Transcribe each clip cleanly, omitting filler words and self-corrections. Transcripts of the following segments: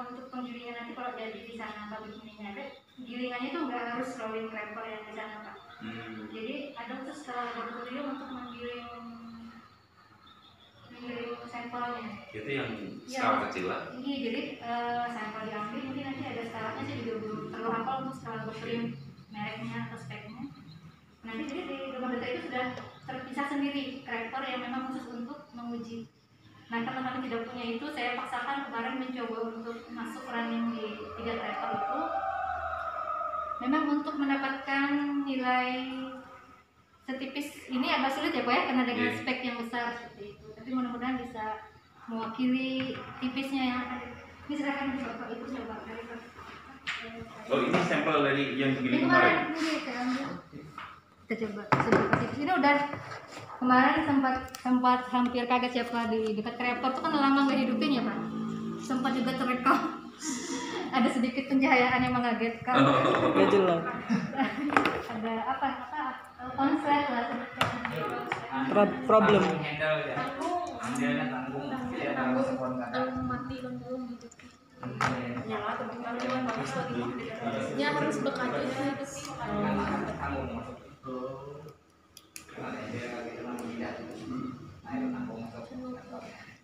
untuk penggilingan nanti kalau jadi di sana pabrik ininya ada, gilingannya itu nggak harus rolling clapper yang di sana Pak. Jadi ada khusus laboratorium untuk menggiling sampelnya. Itu yang skala kecil lah. Iya, jadi sampel diambil, mungkin nanti ada skalanya, saya juga belum terlalu hafal untuk skala laboratorium mereknya atau speknya. Nanti jadi di rumah duta itu sudah terpisah sendiri clapper yang memang khusus untuk menguji. Nah, teman-teman tidak punya itu, saya paksakan kemarin mencoba untuk masuk running di 3 clapper itu. Memang untuk mendapatkan nilai setipis ini agak sulit ya Pak ya, karena dengan spek yang besar seperti itu. Tapi mudah-mudahan bisa mewakili tipisnya yang ada. Ini silakan Bapak Ibu coba. Oh, ini sampel dari yang begini kemarin? Ini saya ambil. Kita coba tipis. Ini udah kemarin sempat hampir kaget ya Pak, di dekat creeper itu kan lama nggak hidupin ya Pak. Sempat juga terekam. Ada sedikit pencahayaan yang mengagetkan. Ya jelas. Ada apa konslet lah Problem. Mati belum gitu. Nyala teman-teman bagus lagi. Ya harus bekerja itu sih.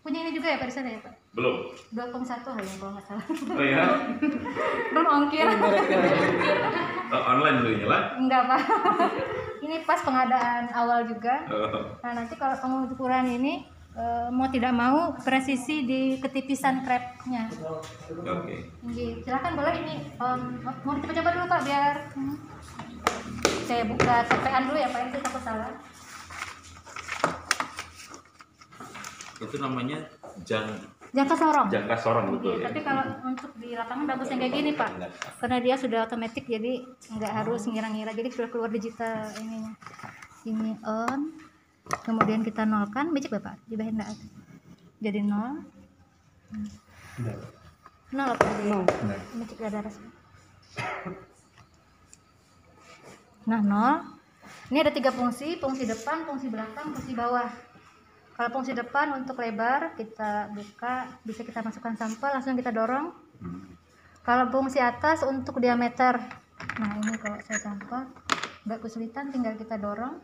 Punya ini juga ya Pak di sana ya Pak? Belum. 2,1 hanya kalau nggak salah. Oh ya? Belum ongkir. Online dulunya lah? Enggak Pak. Ini pas pengadaan awal juga. Nah nanti kalau pengukuran ini mau tidak mau presisi di ketipisan crepnya. Oke. Silakan boleh ini mau dicoba dulu Pak biar saya buka TPN dulu ya Pak, itu takut salah. Itu namanya Jangka sorong. jangka sorong betul ya. Tapi kalau untuk di lapangan bagus yang kayak gini Pak, karena dia sudah otomatis jadi nggak harus ngira-ngira, jadi sudah keluar digital ininya. Ini on, kemudian kita nolkan, becek Bapak, di bagian enggak ada. Jadi 0. 0 apa tadi? Becek ada rasa. Nah 0. Ini ada 3 fungsi depan, fungsi belakang, fungsi bawah. Kalau fungsi depan untuk lebar kita buka, bisa kita masukkan sampel, langsung kita dorong. Kalau fungsi atas untuk diameter, nah ini kalau saya sampel nggak kesulitan, tinggal kita dorong,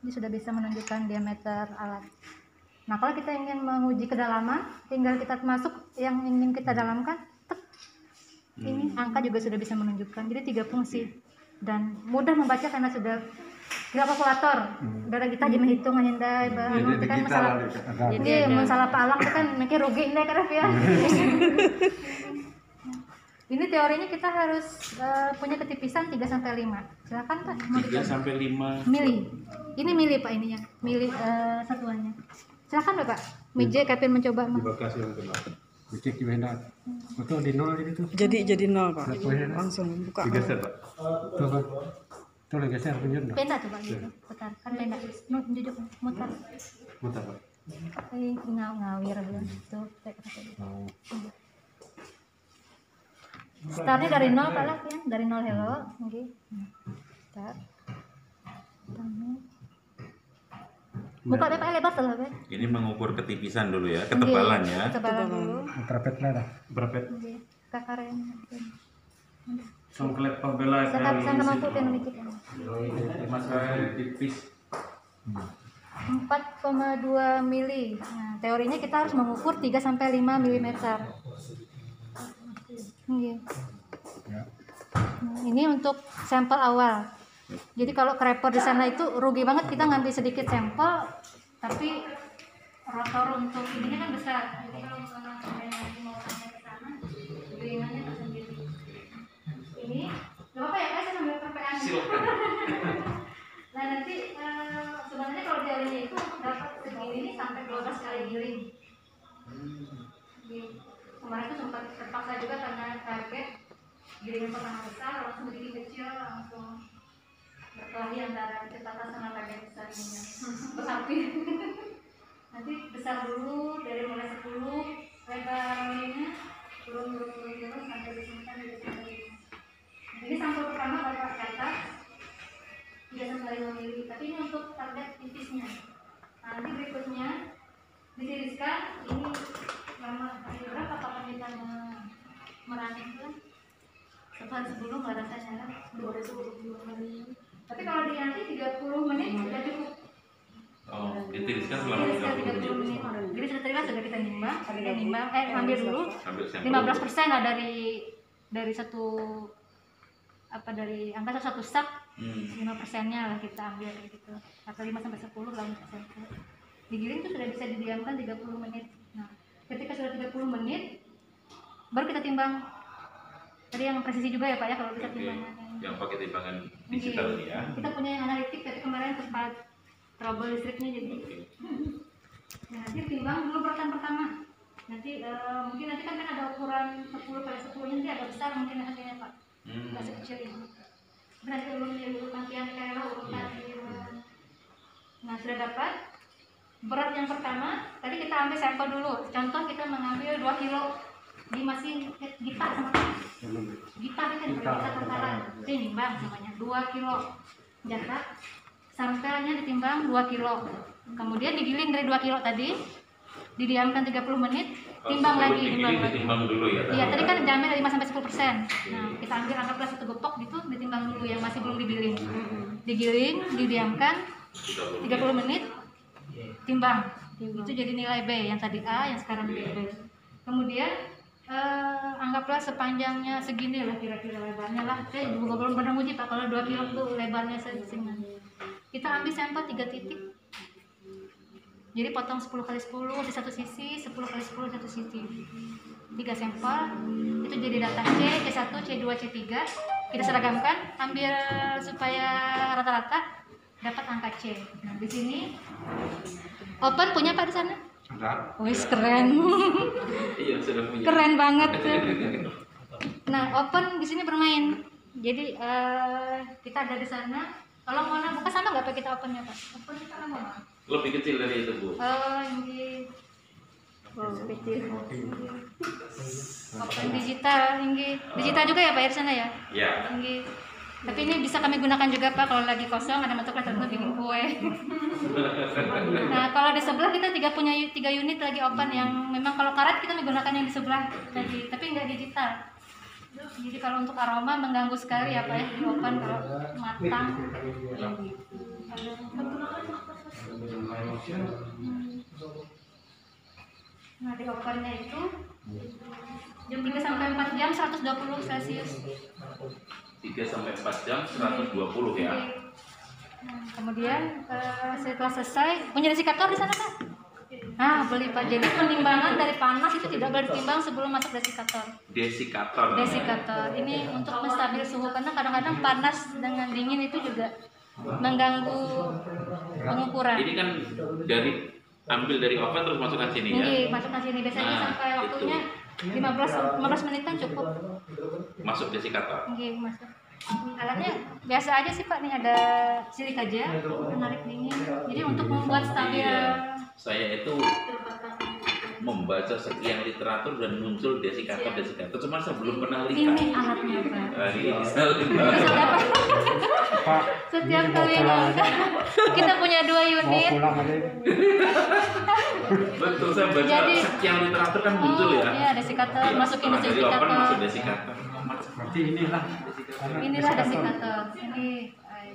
ini sudah bisa menunjukkan diameter alat. Nah kalau kita ingin menguji kedalaman, tinggal kita masuk yang ingin kita dalamkan, ini angka juga sudah bisa menunjukkan. Jadi 3 fungsi dan mudah membaca karena sudah nggak kalkulator, udah kita aja menghitung hindai, itu kan masalah. Jadi masalah palang itu kan mikir rugi nih karena ya. Ini teorinya kita harus punya ketipisan 3 sampai 5. Silakan Pak. 3 sampai 5 mili. Ini mili Pak ininya, mili satuannya. Silakan Bapak. Mijek Kevin mencoba mah. Lokasi yang kedua. Becek juga hendak. Betul di 0 jadi tuh. Jadi 0 Pak. Langsung buka. Digeser Pak. Tuh Pak. Tuh lagi geser punya enggak? Penda coba gitu. Putar. Kan penda. Duduk mutar. Mutar Pak. Ngawir gitu. Startnya dari 0 Pak lah ya. Dari 0 hello. Oke. Start. Buka Bapak lebar tuh Bapak. Ini mengukur ketipisan dulu ya, ketebalan ya. Ketebalan dulu. Berapet lah dah. Berapet. Kakaren. Songklet pembela Sekarang saya mampu kan dikit. Masalah tipis. 4,2 mili. Nah, teorinya kita harus mengukur 3 sampai 5 mm. Nah, ini untuk sampel awal. Jadi kalau creeper di sana itu rugi banget, kita ngambil sedikit sampel, tapi rotor untuk ininya kan besar. Jadi kalau misalnya lagi mau tanya ke sana, gilingannya tersendiri. Ini, nggak apa-apa ya, saya sambil perpean. Nah nanti sebenarnya kalau teorinya itu dapat segini ini sampai 12 kali giling. Kemarin itu sempat terpaksa juga karena target gilingan pertama besar, langsung bikin kecil, langsung berkelahi antara kecepatan sama target besarnya. Bersapi. Nanti besar dulu dari mulai 10, lebarnya turun sampai di sini kan di sini. Ini sampel pertama Bapak catat 3 sampai 5 mili, tapi ini untuk target tipisnya. Nanti berikutnya ditiriskan, ini lama berapa Pak penelitiannya? hari sebelum nggak rasanya. Tapi kalau di nanti 30 menit sudah cukup. Oh, ditiriskan selama 30 menit. Jadi setelah sudah kita nimbang, ambil dulu Ambil sampel. 15% lah dari satu apa dari angka satu sak 5%-nya lah kita ambil kayak gitu. Atau 5 sampai 10 lah persen. Digiling itu sudah bisa didiamkan 30 menit. Nah, ketika sudah 30 menit baru kita timbang. Tadi yang presisi juga ya Pak ya kalau kita Oke. timbangan. Yang pakai timbangan digital ini ya. Kita punya yang analitik tapi kemarin sempat trouble listriknya jadi. Oke. Nah, nanti timbang dulu pertama. Nanti mungkin nanti kan ada ukuran 10 kali 10 nanti agak besar mungkin hasilnya Pak. Nggak sekecil ini. Berarti ulunnya dulu pantian kayak urutan gitu. Nah sudah dapat berat yang pertama. Tadi kita ambil sampel dulu. Contoh kita mengambil 2 kilo di masih gitar sama gitar kan gitar tentaran. Itu nimbang namanya 2 kilo jarak. Sampelnya ditimbang 2 kilo. Kemudian digiling dari 2 kilo tadi, didiamkan 30 menit, timbang lagi, ditimbang dulu ya. Iya, tadi kan jamnya 5 sampai 10%. Nah, kita ambil anggaplah 1 gepok gitu, ditimbang dulu yang masih belum digiling. Digiling, didiamkan 30 menit, timbang. Itu jadi nilai B yang tadi A, yang sekarang B. Kemudian anggaplah sepanjangnya segini lah kira-kira lebarnya lah. Saya juga belum pernah uji Pak kalau 2 kilo tuh lebarnya segini. Kita ambil sampel 3 titik. Jadi potong 10 kali 10 di satu sisi, 10 kali 10 di satu sisi. 3 sampel, itu jadi data C, C1, C2, C3. Kita seragamkan, ambil supaya rata-rata dapat angka C. Nah, di sini open punya Pak di sana? Ada. Wih, keren. Iya, sudah punya. Keren banget. Nah, open di sini bermain. Jadi kita ada di sana. Tolong mana buka sama nggak Pak kita opennya Pak? Open kita mana? Lebih kecil dari itu Bu. Ini kecil. Open digital, digital juga ya Pak ya di sana ya? Ya. Tapi ini bisa kami gunakan juga Pak kalau lagi kosong ada mata kuliah tertentu bikin kue. Nah kalau di sebelah kita punya 3 unit lagi open yang memang kalau karet kita menggunakan yang di sebelah lagi, tapi nggak digital. Jadi kalau untuk aroma mengganggu sekali ya Pak ya di open kalau matang. Nah di ovennya itu jam 3 sampai 4 jam 120 Celcius. 3 sampai 4 jam 120 ya. Nah, kemudian setelah selesai punya desikator di sana Pak? Nah beli Pak. Jadi penimbangan dari panas itu tidak boleh ditimbang sebelum masuk desikator. Desikator ini untuk menstabil suhu karena kadang-kadang panas dengan dingin itu juga mengganggu pengukuran. Ini kan ambil dari oven terus masukkan sini ya. Iya, masukkan sini biasanya sampai waktunya 15 menitan cukup. Masuk desikator. Iya, masuk. Alatnya biasa aja sih Pak, nih ada silik aja, menarik dingin. Jadi untuk membuat stabil. Saya itu membaca sekian literatur dan muncul desikator, cuma saya belum pernah lihat. Ini alatnya Pak. Ini bisa Pak, Setiap ini kali mau pulang aja. kita punya 2 Mau unit. pulang aja. betul, saya baca Jadi- sekian literatur kan muncul ya. Iya, desikator, masukin Setelah dari oven masuk desikator. desikator. Berarti inilah. Inilah desikator. Ini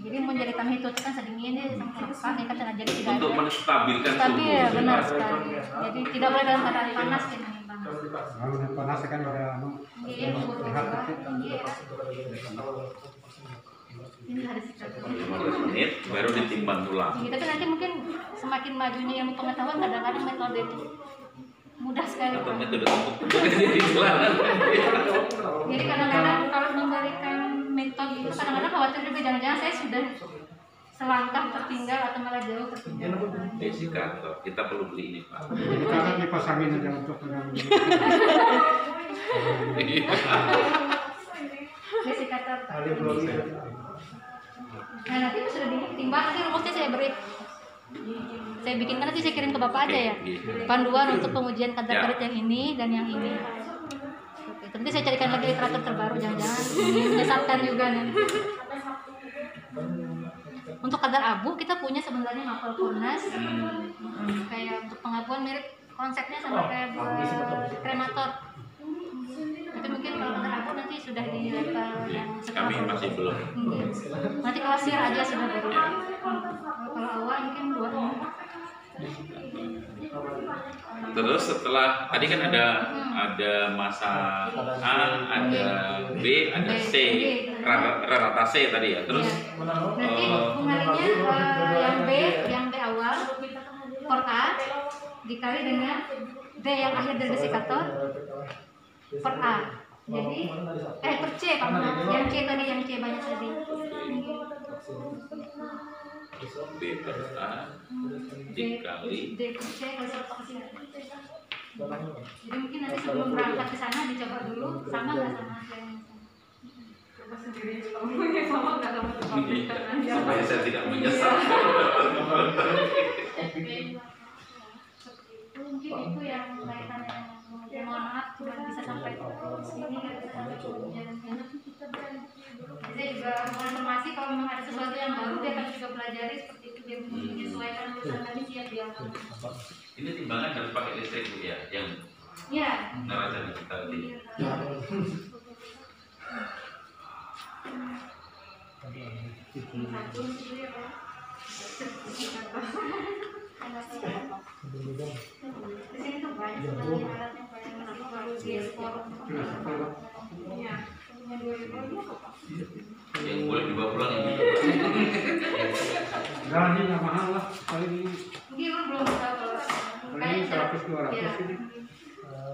jadi mau jadi tamhi itu kan sedingin dia sama kelapa, ini kan jadi tidak Untuk ada. menstabilkan Stabil ya, suhu. benar sekali. Jadi tidak boleh dalam keadaan panas ya menimbang. Kalau udah panas kan udah Iya, lihat dikit. ini ada desikator. 15 menit baru ditimbang ulang. Iya, tapi nanti mungkin semakin majunya ilmu pengetahuan kadang-kadang metode itu mudah sekali. Atau Pak. metode untuk jadi celana. Jadi kadang-kadang kalau memberikan metode itu kadang-kadang khawatir juga jangan-jangan saya sudah selangkah tertinggal atau malah jauh tertinggal. Desikator, kita perlu beli ini Pak. Sekarang dipasangin aja untuk Desikator. Nah nanti sudah ditimbang, nanti rumusnya saya beri. Saya bikinkan nanti saya kirim ke Bapak aja ya. Panduan untuk pengujian kadar karet yang ini dan yang ini. Oke, nanti saya carikan lagi literatur terbaru, jangan-jangan menyesatkan juga nanti. Untuk kadar abu kita punya sebenarnya mapel furnace. Kayak untuk pengabuan mirip konsepnya sama kayak buat kremator. Tapi mungkin kalau kadar abu nanti sudah di level yang Kami sekarang. masih belum. Nanti kalau share aja sudah baru. Kalau awal mungkin 2 tahun. Terus setelah tadi kan ada masa A, ada B, ada C, rata C tadi ya. Terus Nanti pengalinya yang B awal per A dikali dengan D yang akhir dari desikator per A. Jadi per C Pak. Yang C tadi, yang C banyak tadi. B per A dikali D per C kalau satu ke sini. Jadi mungkin nanti sebelum berangkat ke sana dicoba dulu sama nggak sama yang coba sendiri sama nggak sama supaya saya tidak menyesal. Mungkin itu yang kaitannya yang mohon maaf cuma bisa sampai sini nggak bisa sampai ke jalan. Saya juga mau informasi kalau memang ada sesuatu yang baru dia akan juga pelajari seperti itu, dia menyesuaikan urusan tadi siap dia. Ini timbangan harus pakai listrik Bu ya, yang Ya. neraca digital ini. Di sini tuh banyak sebenarnya alatnya, banyak menarik baru di ekspor. Iya. Yang boleh dibawa pulang ini. Nah, ini nggak mahal lah. Kali ini Mungkin lu belum tahu kalau ini 100-200 ya. ini.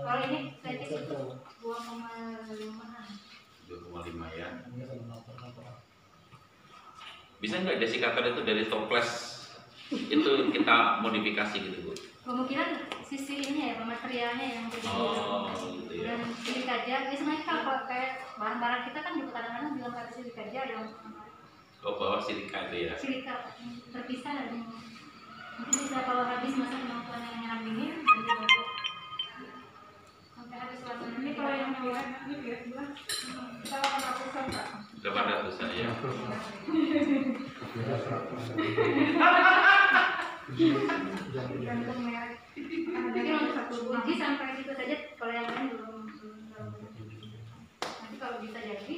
Kalau ini saya cek itu 2,5-an. 2,5 ya. Bisa nggak desikator itu dari toples itu kita modifikasi gitu Bu? Kemungkinan sisi ini ya, materialnya yang berbeda. Oh gitu ya. Dan silikaja, sebenarnya kalau kayak barang-barang kita kan juga kadang-kadang bilang ada silikaja yang Oh bawah silika itu ya. silika terpisah dari mungkin bisa kalau habis masa kemampuan yang nyerap dingin dan dibawa sampai habis waktu ini. Kalau yang mewah ini kira-kira kita 800-an Pak. 800 ya. Tergantung merek. Mungkin untuk satu biji sampai situ saja, kalau yang lain belum. Nanti kalau bisa jadi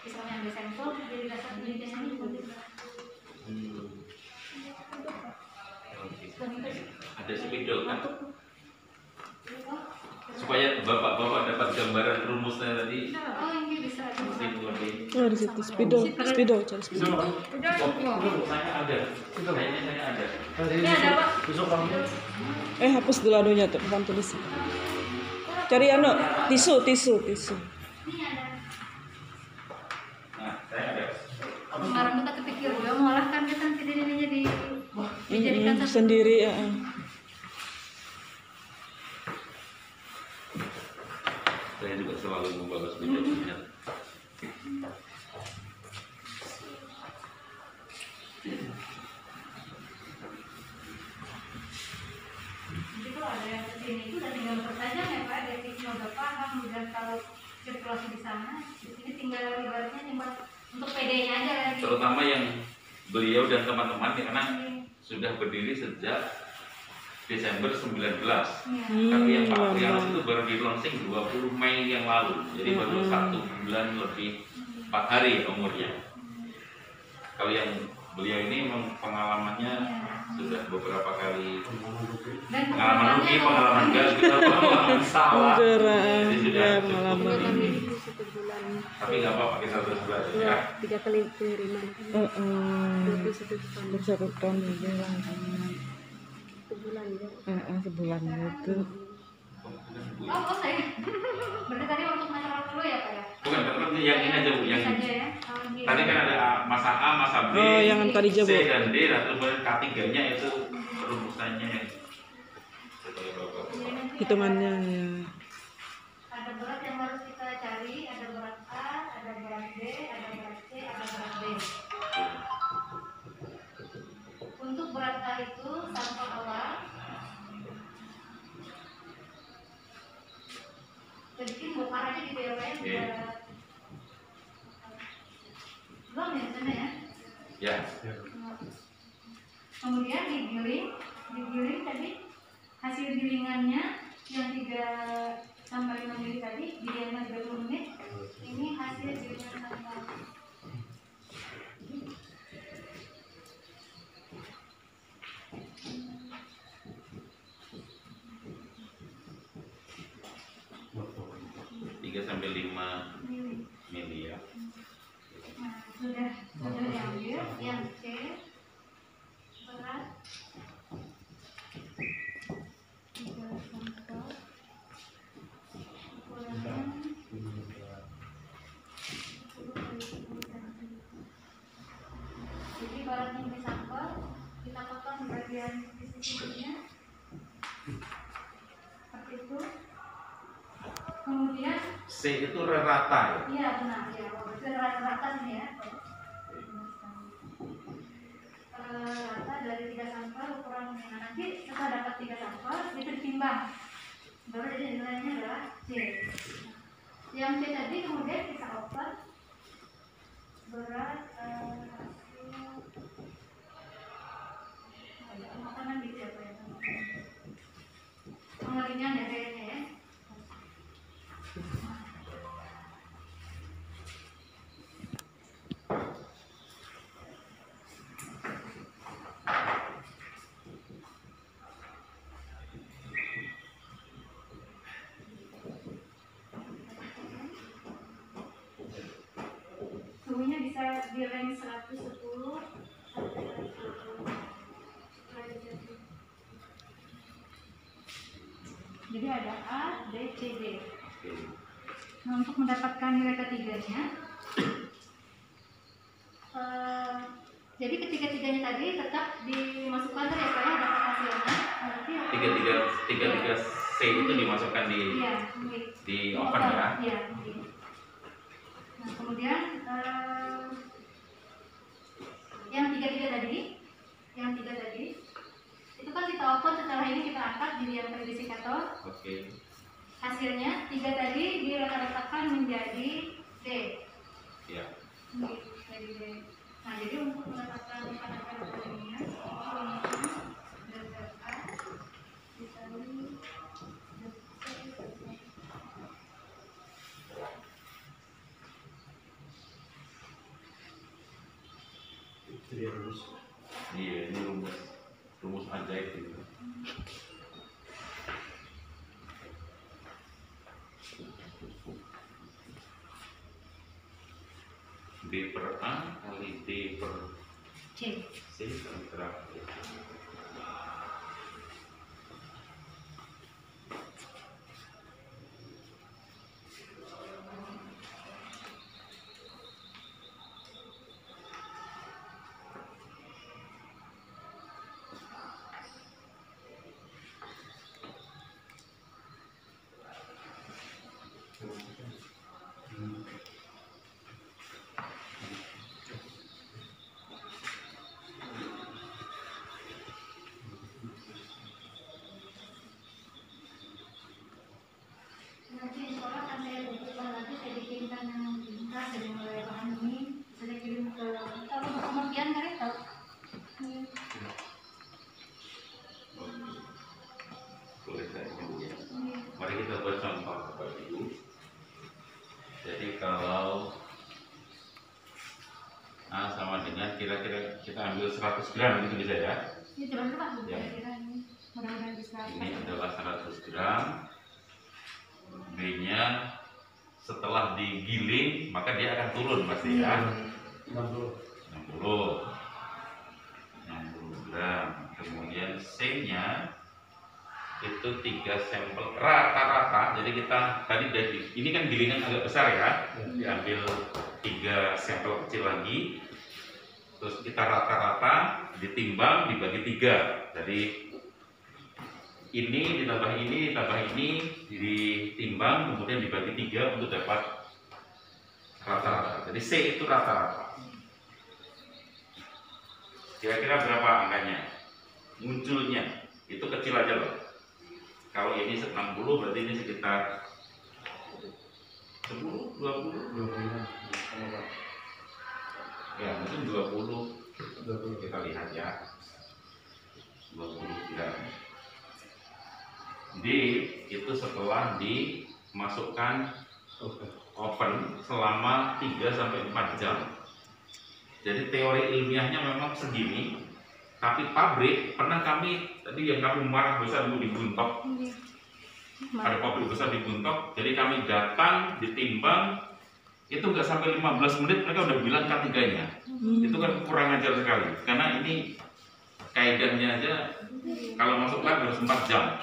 misalnya ambil sampel jadi dasar penelitian ini juga bisa. Ada spidol kan? Supaya bapak-bapak dapat gambaran rumusnya tadi. Oh ini bisa. Lebih. Oh, di situ spidol, cari spidol. Saya ada. Kayaknya saya ada. Ini ada Pak. Hapus dulu anunya tuh, papan tulis. Cari anu, tisu. Ini ada. Nah, saya ada. Kemarin kita kepikir juga mengolahkan kita nanti ininya dijadikan satu. Sendiri ya. Saya juga selalu membawa spidolnya. Jadi kalau ada yang kesini itu udah tinggal bertajam ya Pak, dari sini udah paham, udah tahu sirkulasi di sana. Di sini tinggal ibaratnya cuma untuk PD-nya aja lagi. Terutama yang beliau dan teman-teman karena sudah berdiri sejak Desember 19. Tapi yang Pak Prianus itu baru di launching 20 Mei yang lalu. Jadi baru 1 bulan lebih 4 hari umurnya. Kalau yang beliau ini memang pengalamannya sudah beberapa kali Dan pengalaman rugi, pengalaman gagal, pengalaman salah. Jadi sudah Ya, cukup. pengalaman. Tapi nggak apa-apa kita terus belajar ya. 3 kali pengiriman. Bersatu tahun juga lah. Sebulan ya. Sebulan itu. Oh saya. Berarti tadi untuk masalah dulu ya Pak ya? Bukan, tapi yang ini aja Bu, yang Saja ya. tadi kan ada masa A, masa B, Oh, yang tadi C aja, Bu. dan D, nah terus kemudian K3-nya itu rumusannya. Supaya Bapak. Hitungannya ya. Ada berat yang harus kita cari, ada berat A, ada berat B, ada berat C, ada berat D. Untuk berat A itu sampel awal bikin bongkar aja gitu ya Pak ya, buat belum ya sana ya. Ya, Kemudian digiling tadi hasil gilingannya yang 3 sampai 5 menit tadi didiamkan 30 menit Ini hasil gilingan sampel. Tiga sampai 5 mili ya. Nah, sudah diambil. Yang C berat 3 sampel. Ukurannya 10 kali 10 cm. Jadi beratnya ini sampel, kita potong bagian di sisinya seperti itu. Kemudian C itu rata ya. iya benar ya, itu rata sini ya. Rata dari 3 sampel ukuran. Nah, nanti setelah dapat 3 sampel itu ditimbang, baru jadi nilainya adalah C. Yang C tadi kemudian kita open berat makanan gitu ya Pak ya. Pengeringan ya kayaknya ya. Suhunya bisa di range 110 sampai 120 derajat. Jadi ada A, B, C, D. Nah, untuk mendapatkan nilai ketiganya, jadi ketiga-tiganya tadi tetap dimasukkan ya Pak ya, dapat hasilnya. Nanti Tiga C itu dimasukkan di iya, di oven ya. Iya, nah, kemudian yang tiga tadi itu kan kita open, setelah ini kita angkat jadi yang verificator. Oke. Hasilnya 3 tadi dirata-ratakan menjadi D. Ya. Jadi D. Nah, jadi untuk mendapatkan kadar proteinnya dasar A dikali Iya, ini rumus ajaib itu. B per A kali D per C. C kali terakhir. Nanti insya Allah akan saya bukukan lagi, saya bikinkan yang ringkas dari mulai bahan ini, saya kirim ke kemudian kali tahu. Boleh saya ya. Mari kita buat contoh Bapak Ibu. Jadi kalau A sama dengan kira-kira kita ambil 100 gram gitu bisa ya. Ini coba dulu Pak, Ya. kira-kira ini mudah-mudahan bisa. Ini adalah 100 gram. B-nya setelah digiling maka dia akan turun pasti ya. 60 gram. Kemudian C-nya itu 3 sampel rata-rata. Jadi kita tadi dari ini kan gilingan agak besar ya. Diambil 3 sampel kecil lagi. Terus kita rata-rata ditimbang dibagi 3. Jadi ini ditambah ini ditimbang kemudian dibagi 3 untuk dapat rata-rata. Jadi C itu rata-rata. Kira-kira berapa angkanya? Munculnya itu kecil aja loh. Kalau ini 60 berarti ini sekitar 10, 20. Ya mungkin 20. Kita lihat ya. 20 gram. D itu setelah dimasukkan oven selama 3 sampai 4 jam. Jadi teori ilmiahnya memang segini, tapi pabrik pernah kami tadi yang kami marah besar di Buntok. Ada pabrik besar di Buntok, jadi kami datang ditimbang itu nggak sampai 15 menit mereka udah bilang K3-nya. Itu kan kurang ajar sekali, karena ini kaidahnya aja kalau masuk lab harus 4 jam.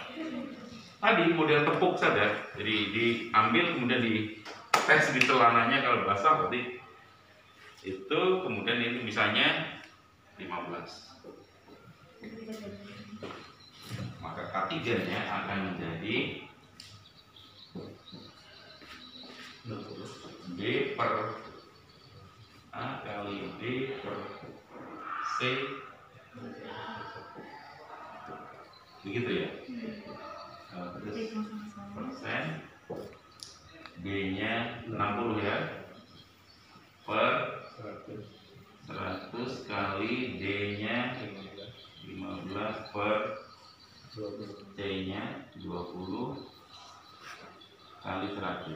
Tadi model tepuk saja, jadi diambil kemudian dites di celananya, kalau basah berarti itu, kemudian ini misalnya 15. Maka K3-nya akan menjadi B per A kali B per C, begitu ya. Terus persen B nya 60 ya, per 100 kali D nya 15 per C nya 20 kali 100.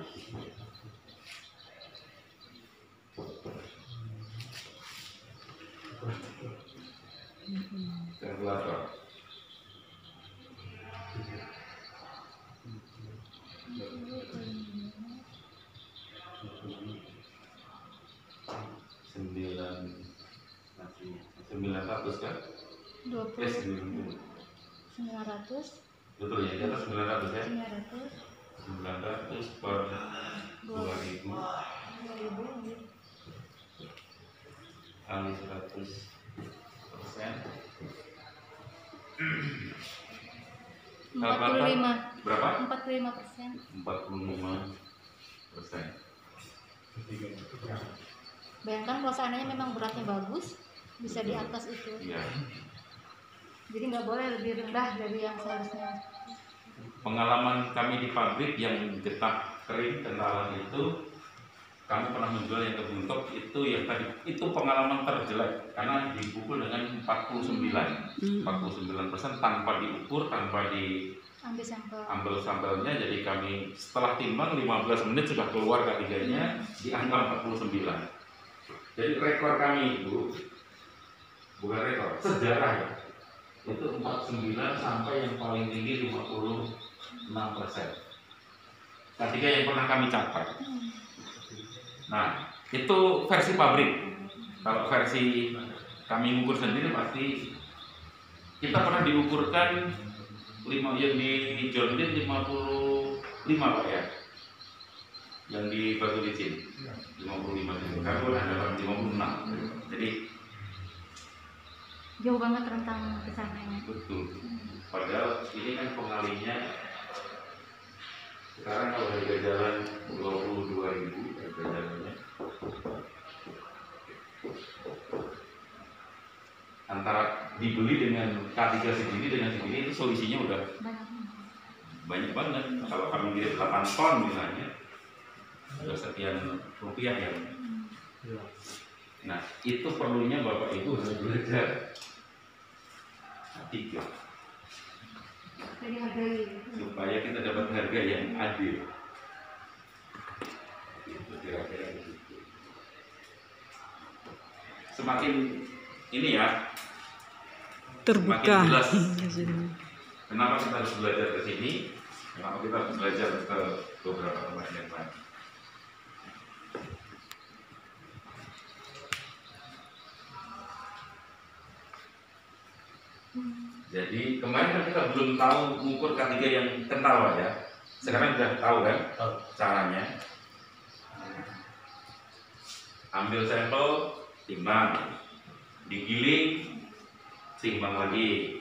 Kalkulator. Sembilan ratus kan? 900. Betul ya, di atas 900 ya? 900 900 per 2000 kali 100%. 45. Berapa? 45%. 45%. Bayangkan kalau seandainya memang beratnya bagus, bisa di atas itu. Iya. Jadi nggak boleh lebih rendah dari yang seharusnya. Pengalaman kami di pabrik yang getah kering kentalan itu, kami pernah menjual yang ke Buntok itu, yang tadi itu pengalaman terjelek karena dipukul dengan 49% tanpa diukur, tanpa diambil sampelnya. Jadi kami setelah timbang 15 menit sudah keluar K3-nya di angka 49. Jadi rekor kami itu bukan rekor, sejarah ya, itu 49 sampai yang paling tinggi 56%. K3 yang pernah kami capai. Nah, itu versi pabrik. Kalau versi kami ukur sendiri pasti kita pernah diukurkan yang di John Deere 55 Pak ya, yang di Batu Licin 55 itu, karbon ada 56. Jadi Jauh banget rentang kesananya. betul. Padahal ini kan pengalinya sekarang kalau harga jalan 22.000 harga jalannya, antara dibeli dengan K3 segini dengan segini itu selisihnya udah banyak banget. Kalau kami kirim 8 ton misalnya udah sekian rupiah ya. Nah itu perlunya Bapak Ibu harus belajar K3 supaya kita dapat harga yang adil. Itu kira-kira begitu. Semakin ini ya terbuka. semakin jelas kenapa kita harus belajar ke sini, kenapa kita harus belajar ke beberapa tempat yang lain. Jadi kemarin kan kita belum tahu mengukur K3 yang kental ya. Sekarang sudah tahu kan caranya. Ambil sampel, timbang, digiling, timbang lagi,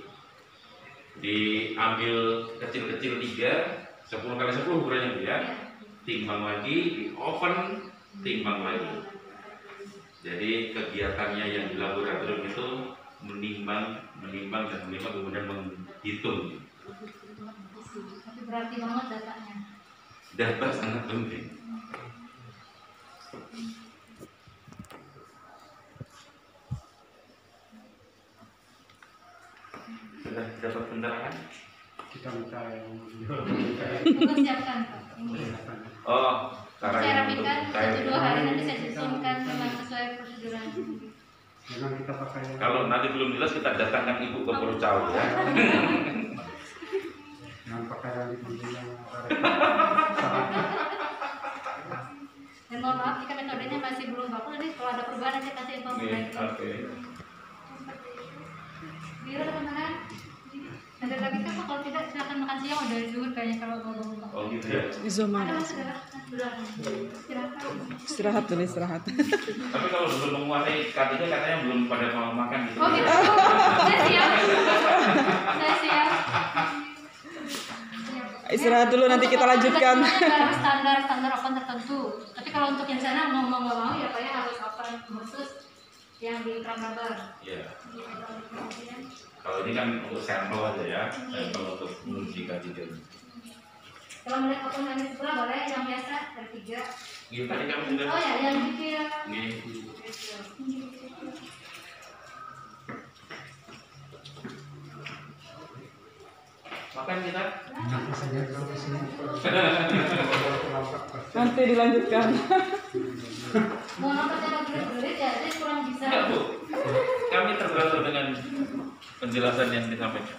diambil kecil-kecil 3, 10 kali 10 ukurannya itu ya, timbang lagi, di oven, timbang lagi. Jadi kegiatannya yang di laboratorium itu menimbang dan menimbang kemudian menghitung. Tapi berarti banget datanya. Data sangat penting. Sudah dapat pencerahan? Kita minta yang Kita siapkan Pak. Ini. Oh, cara Saya yang rapikan untuk cair. 1-2 hari nanti saya susunkan memang sesuai proseduran. Jangan kita pakai yang Kalau nanti belum jelas kita datangkan ibu ke Purcau ya. jangan pakai yang di yang Dan mohon maaf jika metodenya masih belum baku, nanti kalau ada perubahan nanti kasih informasi Oke, lagi. oke. Biar teman-teman. Ada lagi kan kalau tidak silakan makan siang udah zuhur kayaknya kalau mau bangun. Oh gitu ya. Izoma. Ada mas sudah. Istirahat dulu, istirahat. Tapi kalau belum menguasai katanya belum pada mau makan gitu. Oh gitu. Saya siap. Saya siap. Istirahat dulu, nanti kita lanjutkan. Standar open tertentu. Tapi kalau untuk yang sana mau nggak mau ya Pak ya harus open khusus yang di keran rubber. Iya. Kalau ini kan untuk sampel aja ya, sampel untuk menguji kajian. Kalau melihat open yang sebelah boleh, yang biasa dari 3. Gitu tadi kamu sudah. Oh ya, yang kecil. Nih. Makan kita. nanti saja kalau di sini. Nanti dilanjutkan. Mau nonton channel gerit-gerit ya, jadi kurang bisa. Enggak Bu, kami terbantu dengan penjelasan yang disampaikan.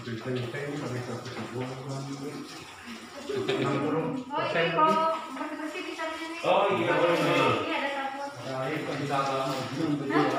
Kita ini pakai 1 Oh ini kalau bersih bisa di sini. Oh iya boleh. Ini ada sabun. air kan kita dalam Nah,